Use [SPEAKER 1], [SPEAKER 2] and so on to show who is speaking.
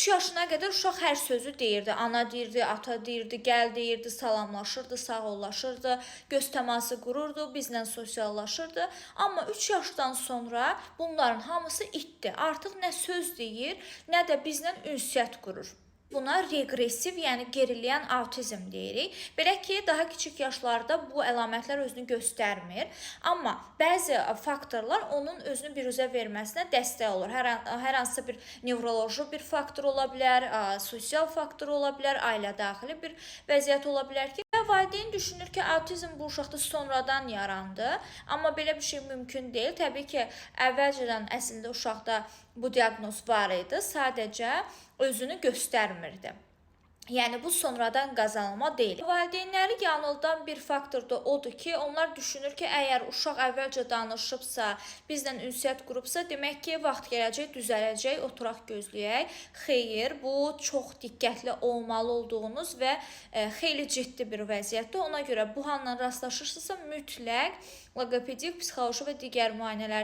[SPEAKER 1] 3 yaşına qədər uşaq hər sözü deyirdi. Ana deyirdi, ata deyirdi, gəl deyirdi, salamlaşırdı, sağollaşırdı, göz təması qururdu, bizlə sosiallaşırdı. Amma 3 yaşdan sonra bunların hamısı itdi. Artıq nə söz deyir, nə də bizlə ünsiyyət qurur. Buna reqressiv, yəni geriləyən autizm deyirik. Belə ki, daha kiçik yaşlarda bu əlamətlər özünü göstərmir. Amma bəzi faktorlar onun özünü biruzə verməsinə dəstək olur. Hər hansısa bir nevroloji bir faktor ola bilər, sosial faktor ola bilər, ailə daxili bir vəziyyət ola bilər ki, valideyn düşünür ki, autizm bu uşaqda sonradan yarandı. Amma belə bir şey mümkün deyil. Təbii ki, əvvəlcədən əslində uşaqda bu diaqnoz var idi, sadəcə özünü göstərmirdi. Yəni bu sonradan qazanılma deyil. Valideynləri yanıldan bir faktor da odur ki, onlar düşünür ki, əgər uşaq əvvəlcə danışıbsa, bizlə ünsiyyət qurubsa, demək ki, vaxt gələcək, düzələcək, oturaq gözləyək. Xeyr, bu çox diqqətli olmalı olduğunuz və xeyli ciddi bir vəziyyətdir. Ona görə bu halla rastlaşırsınızsa mütləq loqopedik, psixoloji və digər müayinələr